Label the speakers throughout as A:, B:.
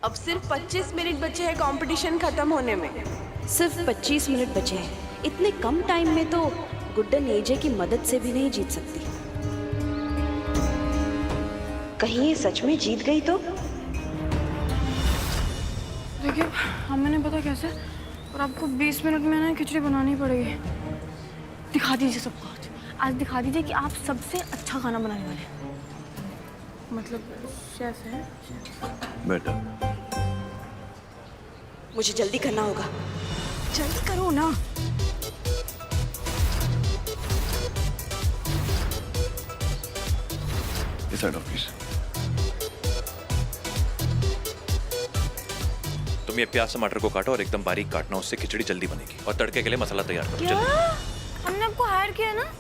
A: अब सिर्फ 25 मिनट बचे हैं कंपटीशन खत्म होने में।
B: सिर्फ 25 मिनट बचे हैं। इतने कम टाइम में तो गुड्डन एजे की मदद से भी नहीं जीत सकती। कहीं ये सच में जीत गई तो?
C: देखिए, हमें नहीं पता कैसे, और आपको 20 मिनट में ना खिचड़ी बनानी पड़ेगी। दिखा दीजिए सबको आज दिखा दीजिए कि आप सबसे अच्छा खाना बनाने वाले हैं। मतलब शेफ है।
D: बेटा,
B: मुझे जल्दी करना होगा।
C: जल्दी करो ना।
D: इस साइड ऑफिस।
E: तुम ये प्याज टमाटर को काटो और एकदम बारीक काटना, उससे खिचड़ी जल्दी बनेगी। और तड़के के लिए मसाला तैयार करो।
C: क्या?
E: जल्दी।
C: हमने आपको हायर किया है ना,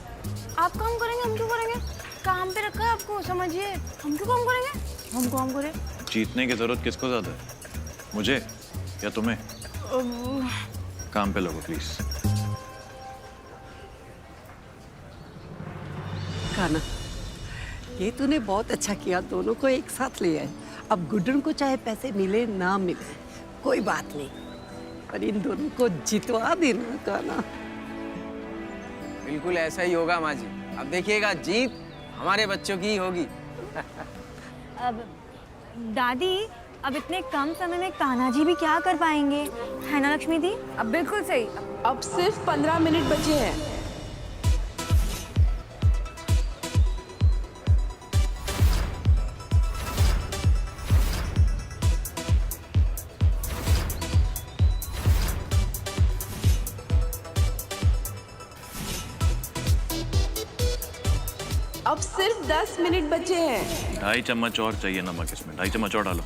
C: आप काम करेंगे, हम क्यों करेंगे? काम पे रखा है आपको, समझिए। हम क्यों काम करेंगे? हम काम करें।
D: जीतने की जरूरत किसको ज्यादा है, मुझे या तुम्हें? काम पे लगो प्लीज।
F: कान्हा, ये तूने बहुत अच्छा किया, दोनों को एक साथ ले आए। अब गुड्डन को चाहे पैसे मिले ना मिले कोई बात नहीं, पर इन दोनों को जितवा देना कान्हा।
G: बिल्कुल ऐसा ही होगा माँ जी। अब देखिएगा, जीत हमारे बच्चों की ही होगी।
C: अब दादी, अब इतने कम समय में कान्हा जी भी क्या कर पाएंगे, है ना लक्ष्मी दी?
A: अब बिल्कुल सही। अब सिर्फ 15 मिनट बचे हैं। अब सिर्फ 10 मिनट बचे हैं।
D: 2.5 चम्मच और चाहिए नमक इसमें, 2.5 चम्मच और डालो।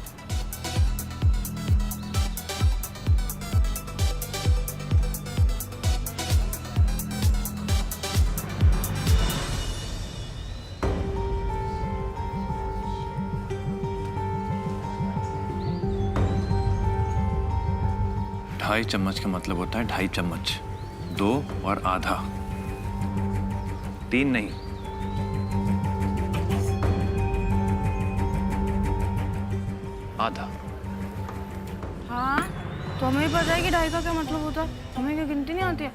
D: ढाई चम्मच का मतलब होता है 2.5 चम्मच, 2 और आधा, 3 नहीं। आधा।
C: हाँ, तो हमें भी पता है कि 2.5 का क्या मतलब होता है। हमें क्या गिनती नहीं आती है?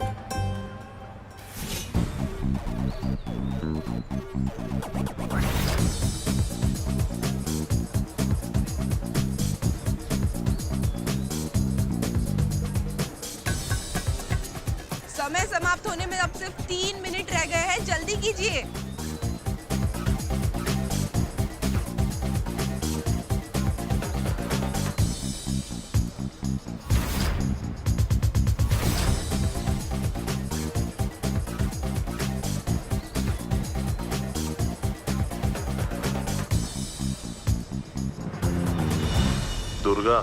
A: समय समाप्त होने में अब सिर्फ 3 मिनट रह गए हैं, जल्दी कीजिए।
H: दुर्गा,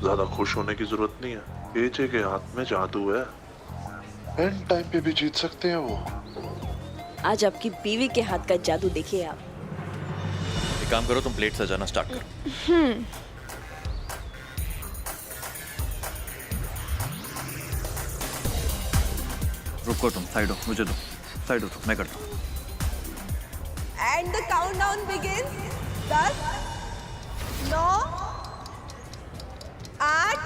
H: ज्यादा खुश होने की जरूरत नहीं है। एजे के हाथ में जादू है, एंड टाइम पे भी जीत सकते हैं वो।
B: आज आपकी बीवी के हाथ का जादू देखिए आप।
E: एक काम करो, तुम प्लेट सजाना स्टार्ट करो।
D: रुको तुम, साइड हो, मुझे दो। साइड हो तुम, मैं करता हूँ।
A: And the countdown begins. 10, 9, 8,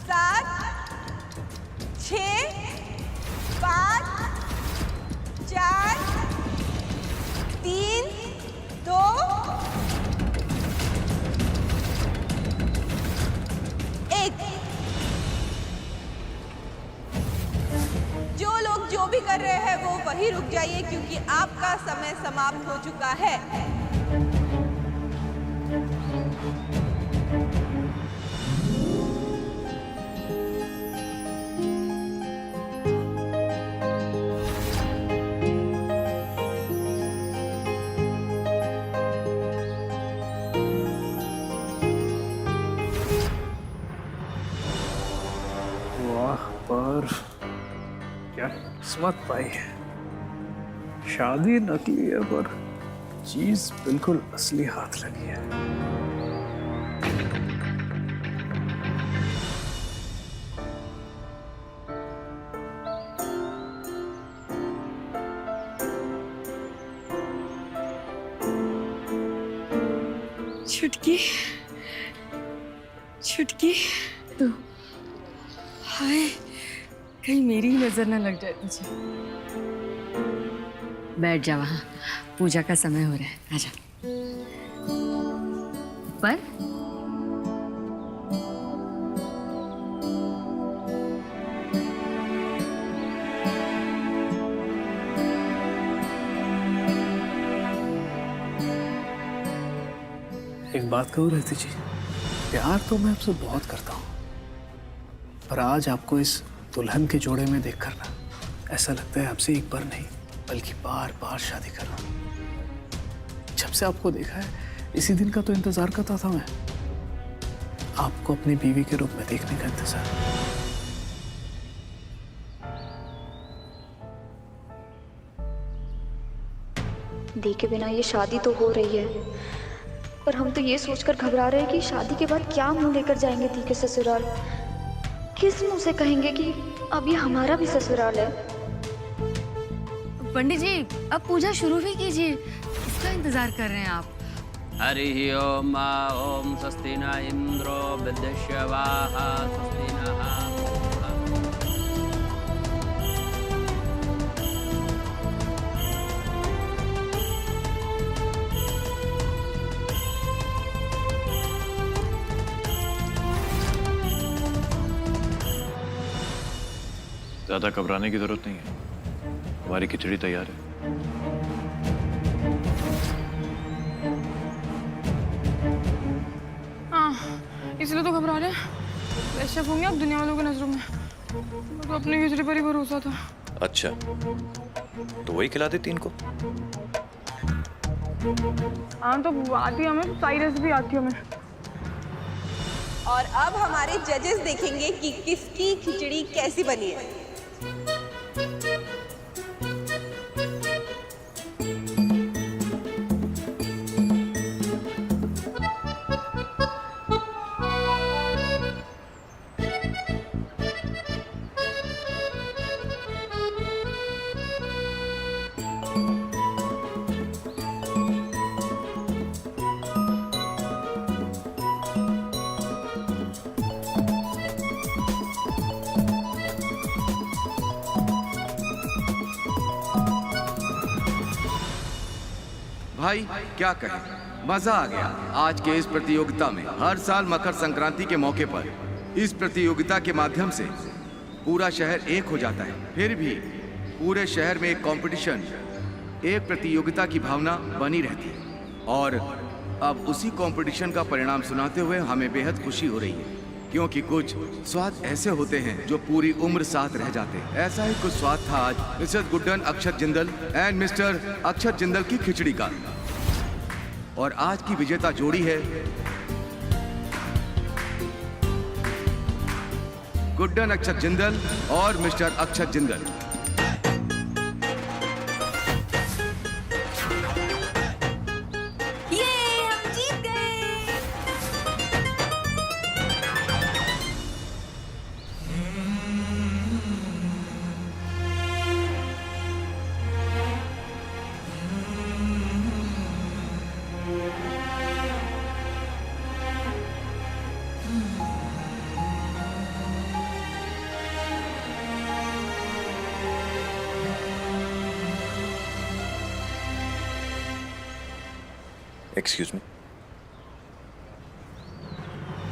A: 7, 6, 5, 4, 3, 2, 1। जो लोग जो भी कर रहे हैं वो वहीं रुक जाइए, क्योंकि आपका समय समाप्त हो चुका है।
I: वाह, पर क्या किस्मत पाई है। शादी नकली है पर चीज बिल्कुल असली हाथ लगी है।
C: छुटकी, छुटकी तू हाय, कहीं मेरी नजर ना लग जाए तुझे।
J: बैठ जा वहाँ, पूजा का समय हो रहा है, आजा। पर
I: एक बात कहूँ रहती जी, प्यार तो मैं आपसे बहुत करता हूँ, पर आज आपको इस दुल्हन के जोड़े में देखकर ना ऐसा लगता है आपसे एक बार नहीं बल्कि बार बार शादी कर रहा हूँ। जब से आपको देखा है इसी दिन का तो इंतजार करता था मैं, आपको अपनी बीवी के रूप में देखने का इंतजार।
K: देखे बिना ये शादी तो हो रही है, पर हम तो ये सोचकर घबरा रहे हैं कि शादी के बाद क्या मुंह लेकर जाएंगे दी के ससुराल। किस मुंह से कहेंगे कि अब ये हमारा भी ससुराल है।
J: पंडित जी अब पूजा शुरू भी कीजिए, किसका इंतजार कर रहे हैं आप?
G: हरि ओम ओम स्वस्ति न इंद्रो वृद्धश्रवाः स्वस्ति नः।
D: ज्यादा घबराने की जरूरत नहीं है, हमारी खिचड़ी तैयार है।
C: हाँ, इसलिए तो घबरा रहे हैं। वैसे होंगे आप दुनिया वालों की नजरों में, तो अपनी खिचड़ी पर ही भरोसा था।
E: अच्छा, तो वही खिला देती इनको।
C: हाँ तो आती हमें, सारी रेसिपी आती हमें।
A: और अब हमारे जजेस देखेंगे कि किसकी खिचड़ी कैसी बनी है।
L: भाई क्या कहें, मजा आ गया आज के इस प्रतियोगिता में। हर साल मकर संक्रांति के मौके पर इस प्रतियोगिता के माध्यम से पूरा शहर एक हो जाता है। फिर भी पूरे शहर में एक कंपटीशन, एक प्रतियोगिता की भावना बनी रहती है। और अब उसी कंपटीशन का परिणाम सुनाते हुए हमें बेहद खुशी हो रही है, क्योंकि कुछ स्वाद ऐसे होते हैं जो पूरी उम्र साथ रह जाते हैं। ऐसा ही कुछ स्वाद था आज Mrs Guddan Akshat Jindal and mister Akshat Jindal की खिचड़ी का। और आज की विजेता जोड़ी है गुड्डन अक्षत जिंदल और mister Akshat Jindal.
E: Excuse me.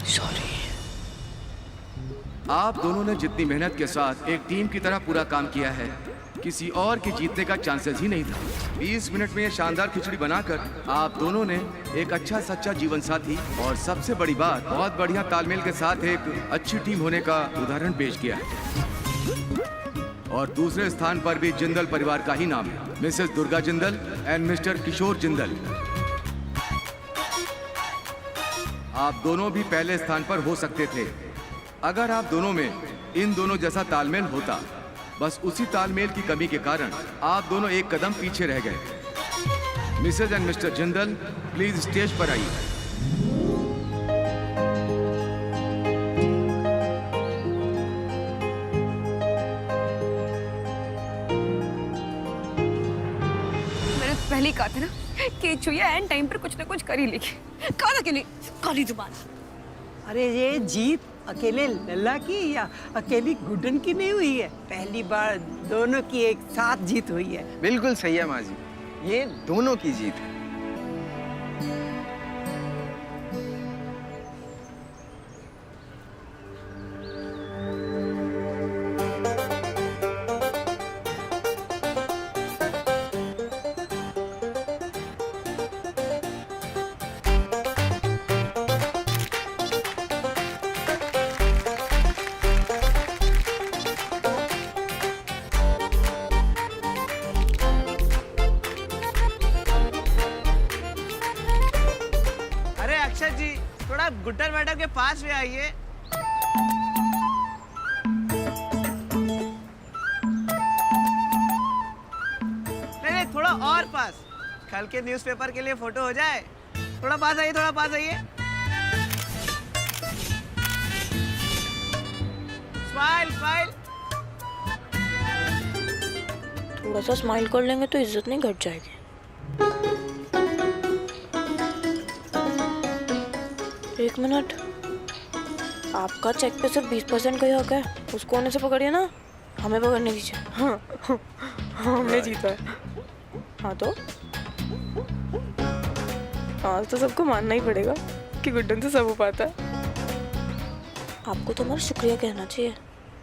J: Sorry.
L: आप दोनों ने जितनी मेहनत के साथ एक टीम की तरह पूरा काम किया है, किसी और के जीतने का चांसेस ही नहीं था। 20 मिनट में ये शानदार खिचड़ी बनाकर आप दोनों ने एक अच्छा सच्चा जीवन साथी और सबसे बड़ी बात बहुत बढ़िया तालमेल के साथ एक अच्छी टीम होने का उदाहरण पेश किया है। और दूसरे स्थान पर भी जिंदल परिवार का ही नाम है, Mrs Durga Jindal and mister Kishore Jindal. आप दोनों भी पहले स्थान पर हो सकते थे अगर आप दोनों में इन दोनों जैसा तालमेल होता। बस उसी तालमेल की कमी के कारण आप दोनों एक कदम पीछे रह गए। Mrs and mister Jindal please stage पर आइए।
C: मैंने पहले ही कहा था ना कि छुया एंड टाइम पर कुछ ना कुछ कर ही लेगी। कहा था कि नहीं, काली जुबान।
F: अरे ये जीत अकेले लल्ला की या अकेली गुड्डन की नहीं हुई है, पहली बार दोनों की एक साथ जीत हुई है।
G: बिल्कुल सही है माँ जी, ये दोनों की जीत है।
M: अक्षत जी, थोड़ा गुड्डन मैडम के पास में आइए। नहीं, थोड़ा और पास, कल के न्यूज़पेपर के लिए फोटो हो जाए। थोड़ा पास आइए, थोड़ा पास आइए। Smile smile.
C: थोड़ा सा स्माइल कर लेंगे तो इज्जत नहीं घट जाएगी। एक मिनट, आपका चेक पे सिर्फ 20% का ही हक है, उसको होने से पकड़िए ना, हमें पकड़ने दीजिए। हाँ, हमने जीता है। हाँ तो आज तो सबको मानना ही पड़ेगा कि गुड्डन से सब हो पाता है। आपको तो हमारा शुक्रिया कहना चाहिए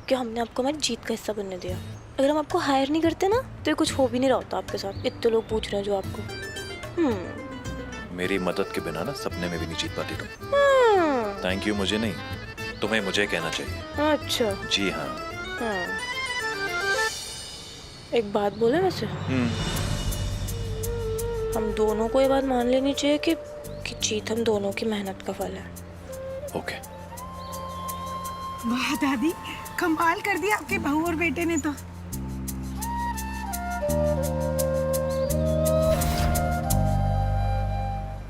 C: कि हमने आपको हमारी जीत का हिस्सा बनने दिया। अगर हम आपको हायर नहीं करते ना तो ये कुछ हो भी नहीं रहा होता आपके साथ। इतने लोग पूछ रहे हैं जो आपको।
E: मेरी मदद के बिना ना सपने में भी नहीं जीत पाती तुम। थैंक यू मुझे नहीं, तुम्हें मुझे कहना चाहिए।
C: अच्छा
E: जी हाँ।
C: एक बात बोले वैसे, हम दोनों को ये बात मान लेनी चाहिए कि जीत हम दोनों की मेहनत का फल है।
E: ओके।
N: वाह दादी, कमाल कर दिया आपके बहू और बेटे ने तो।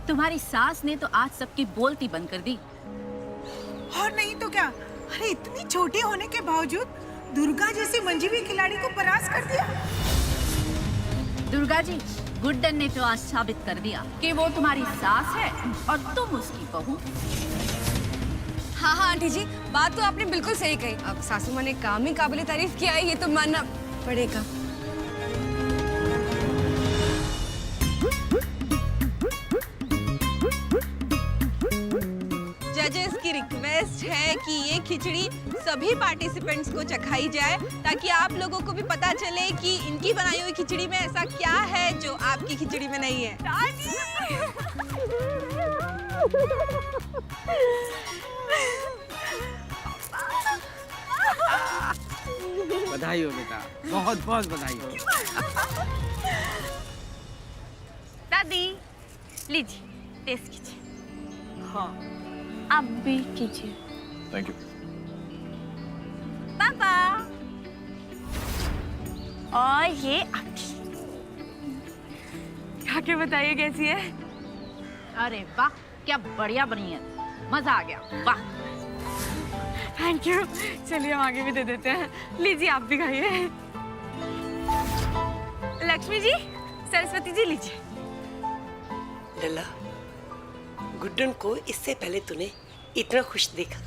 O: तुम्हारी सास ने तो आज सबकी बोलती बंद कर दी।
N: और नहीं तो क्या, अरे इतनी छोटी होने के बावजूद दुर्गा जैसी मंजीवी खिलाड़ी को परास्त कर दिया।
O: दुर्गा जी, गुड्डन ने तो आज साबित कर दिया कि वो तुम्हारी सास है और तुम उसकी बहू।
P: हाँ हाँ आंटी जी, बात तो आपने बिल्कुल सही कही। अब सासू माँ ने काम ही काबिल तारीफ किया है, ये तो मानना पड़ेगा।
A: जजेस की रिक्वेस्ट है कि ये खिचड़ी सभी पार्टिसिपेंट्स को चखाई जाए ताकि आप लोगों को भी पता चले कि इनकी बनाई हुई खिचड़ी में ऐसा क्या है जो आपकी खिचड़ी में नहीं है।
G: बधाई हो बेटा, बहुत बहुत बधाई हो।
C: दादी लीजिए, टेस्ट कीजिए। हाँ आप भी कीजिए।
D: Thank you.
C: पापा, और ये आपकी। खा के बताइए कैसी है।
O: अरे वाह, क्या बढ़िया बनी है, मजा आ गया। वाह
C: थैंक यू। चलिए हम आगे भी दे देते हैं। लीजिए आप भी खाइए। लक्ष्मी जी, सरस्वती जी लीजिए।
F: लला, गुड्डन को इससे पहले तूने इतना खुश देखा।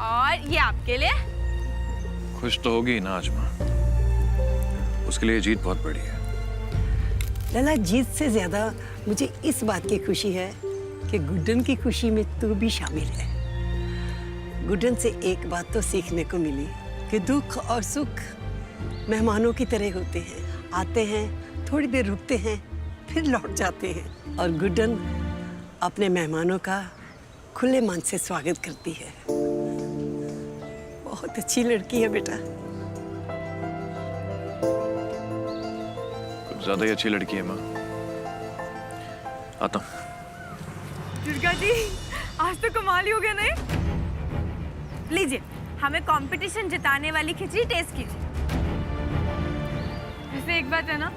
C: और ये आपके लिए।
D: खुश तो होगी ना आज माँ, उसके लिए जीत बहुत बड़ी है।
F: लला, जीत से ज्यादा मुझे इस बात की खुशी है कि गुड्डन की खुशी में तू भी शामिल है। गुड्डन से एक बात तो सीखने को मिली कि दुख और सुख मेहमानों की तरह होते हैं, आते हैं, थोड़ी देर रुकते हैं, फिर लौट जाते हैं। और गुड्डन अपने मेहमानों का खुले मन से स्वागत करती है। बहुत अच्छी लड़की है बेटा।
D: कुछ ज्यादा ही अच्छी लड़की है माँ। आता हूँ।
C: दुर्गा जी, आज तो कमाल ही हो गया नहीं? लीजिए, हमें कंपटीशन जिताने वाली खिचड़ी टेस्ट कीजिए। वैसे एक बात है ना,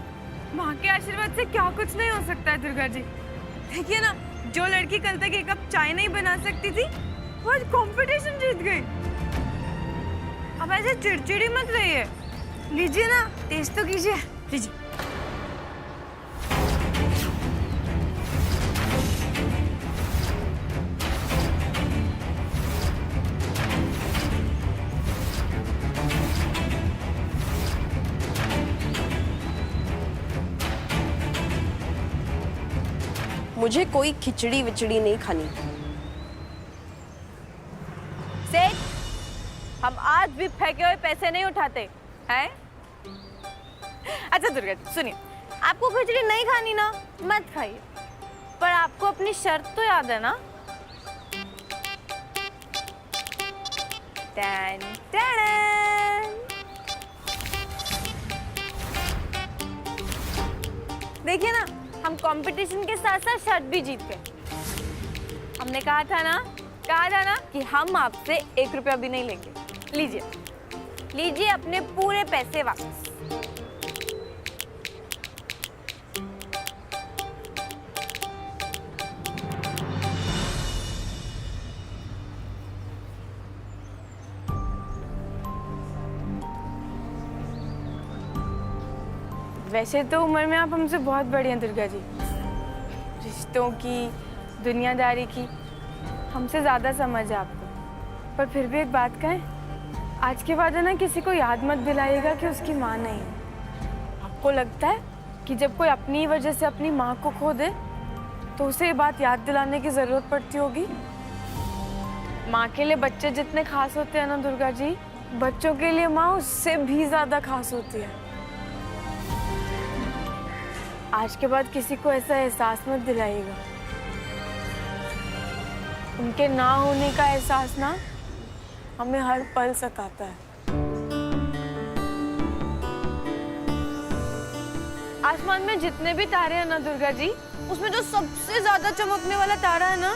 C: माँ के आशीर्वाद से क्या कुछ नहीं हो सकता है दुर्गा जी। देखिए ना, जो लड़की कल तक एक कप चाय नहीं बना सकती थी, वो आज कंपटीशन जीत गई। अब ऐसे चिड़चिड़ी मत रहिए। लीजिए ना, टेस्ट तो कीजिए। लीजिए।
B: मुझे कोई खिचड़ी विचड़ी नहीं खानी।
C: सेठ, हम आज भी फेंके हुए पैसे नहीं उठाते हैं। अच्छा दुर्गा जी सुनिए, आपको खिचड़ी नहीं खानी ना, मत खाइए, पर आपको अपनी शर्त तो याद है ना? Ton, ton. देखिए ना, हम कंपटीशन के साथ साथ शर्त भी जीत गए। हमने कहा था ना कि हम आपसे 1 रुपया भी नहीं लेंगे। लीजिए अपने पूरे पैसे वापस। वैसे तो उम्र में आप हमसे बहुत बड़ी हैं दुर्गा जी, रिश्तों की, दुनियादारी की हमसे ज़्यादा समझ है आपको। पर फिर भी एक बात कहें, आज के बाद है ना किसी को याद मत दिलाइएगा कि उसकी माँ नहीं है। आपको लगता है कि जब कोई अपनी वजह से अपनी माँ को खो दे तो उसे ये बात याद दिलाने की ज़रूरत पड़ती होगी? माँ के लिए बच्चे जितने खास होते हैं ना दुर्गा जी, बच्चों के लिए माँ उससे भी ज़्यादा खास होती है। आज के बाद किसी को ऐसा एहसास मत दिलाइएगा। उनके ना होने का एहसास ना हमें हर पल सताता है। आसमान में जितने भी तारे हैं ना दुर्गा जी, उसमें जो सबसे ज्यादा चमकने वाला तारा है ना,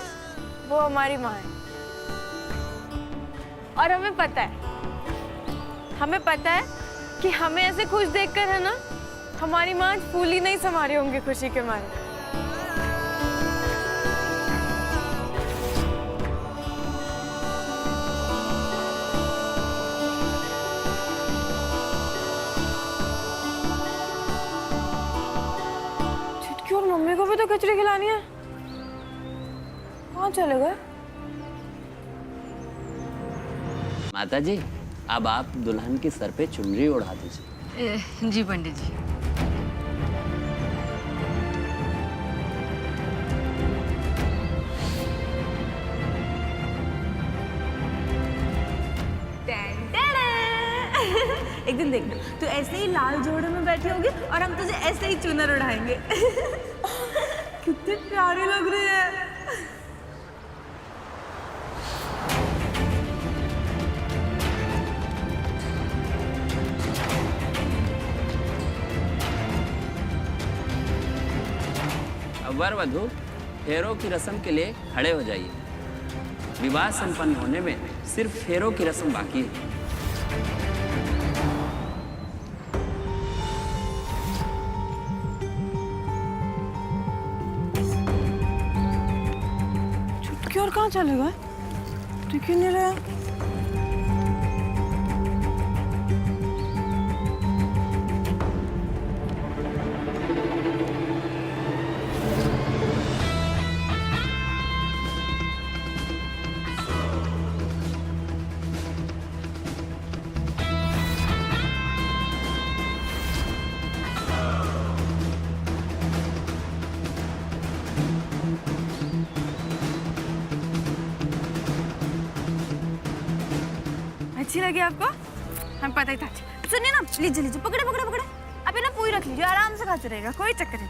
C: वो हमारी माँ है। और हमें पता है कि हमें ऐसे खुश देखकर है ना, हमारी माँ आज फूल ही नहीं समा रहे होंगे खुशी के मारे। छुटकी और मम्मी को भी तो खिचड़ी खिलानी है, कहाँ चले गए?
Q: माता जी, अब आप दुल्हन के सर पे चुनरी उड़ा दीजिए।
P: जी पंडित जी।
C: एक दिन देखना, तू ऐसे ही लाल जोड़े में बैठी होगी और हम तुझे ऐसे ही चुनर उड़ाएंगे। कितने प्यारे लग रहे हैं।
Q: अब वर वधू फेरों की रस्म के लिए खड़े हो जाइए। विवाह संपन्न होने में सिर्फ फेरों की रस्म बाकी है।
C: और कहाँ चले गए? दिख ही नहीं रहा। अच्छी लगी आपको? हमें पता ही था। सुनिए ना, लीजिए पकड़े। आप ये ना पूरी रख लीजिए, आराम से खाते रहेगा, कोई चक्कर नहीं।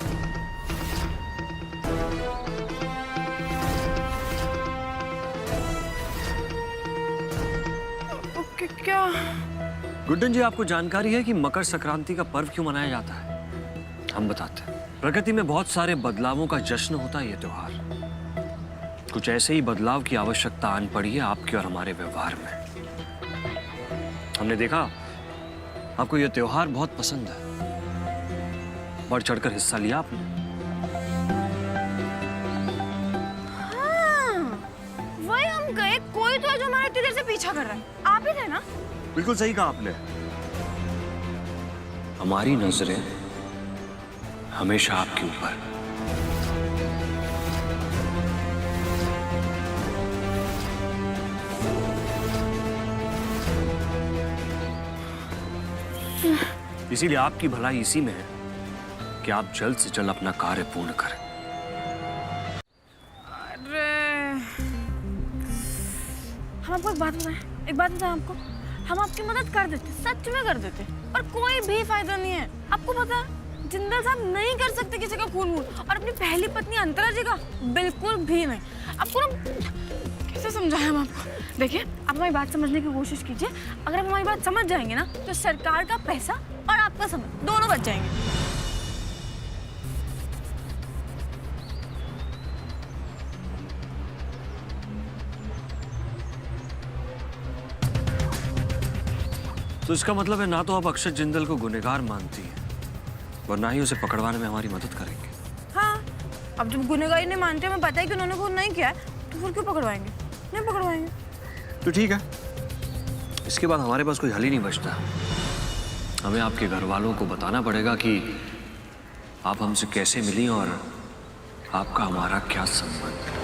C: ओके क्या?
R: गुड्डन जी, आपको जानकारी है कि मकर संक्रांति का पर्व क्यों मनाया जाता है? हम बताते हैं। प्रकृति में बहुत सारे बदलावों का जश्न होता है ये त्योहार। कुछ ऐसे ही बदलाव की आवश्यकता आन पड़ी है आपके और हमारे व्यवहार में। हमने देखा आपको यह त्योहार बहुत पसंद है, बढ़ चढ़कर हिस्सा लिया आपने।
C: हाँ, वही हम गए, कोई तो है जो हमारे इतनी देर से पीछा कर रहा है। आप ही थे ना?
R: बिल्कुल सही कहा आपने। हमारी नजरें हमेशा आपके ऊपर। इसीलिए आपकी भलाई इसी में है कि आप जल्द से जल्द अपना कार्य पूर्ण करें।
C: हम आपको एक बात बताएं आपको, हम आपकी मदद कर देते, सच में कर देते, और कोई भी फायदा नहीं है। आपको पता है जिंदल साहब नहीं कर सकते किसी का खून वून, और अपनी पहली पत्नी अंतरा जी का बिल्कुल भी नहीं। आपको ना कैसे समझाएं हम आपको? देखिए, आप हमारी बात समझने की कोशिश कीजिए। अगर आप हमारी बात समझ जाएंगे ना तो सरकार का पैसा और आपका समय दोनों बच जाएंगे।
R: तो इसका मतलब है ना तो आप अक्षत जिंदल को गुनहगार मानती हैं और ना ही उसे पकड़वाने में हमारी मदद करेंगे।
C: हाँ, अब जब गुनहगारी नहीं मानते, हमें पता है कि उन्होंने खून नहीं किया है, तो फिर क्यों पकड़वाएंगे? नहीं पकड़वाएंगे।
R: तो ठीक है, इसके बाद हमारे पास कोई हल ही नहीं बचता। हमें आपके घर वालों को बताना पड़ेगा कि आप हमसे कैसे मिली और आपका हमारा क्या संबंध है।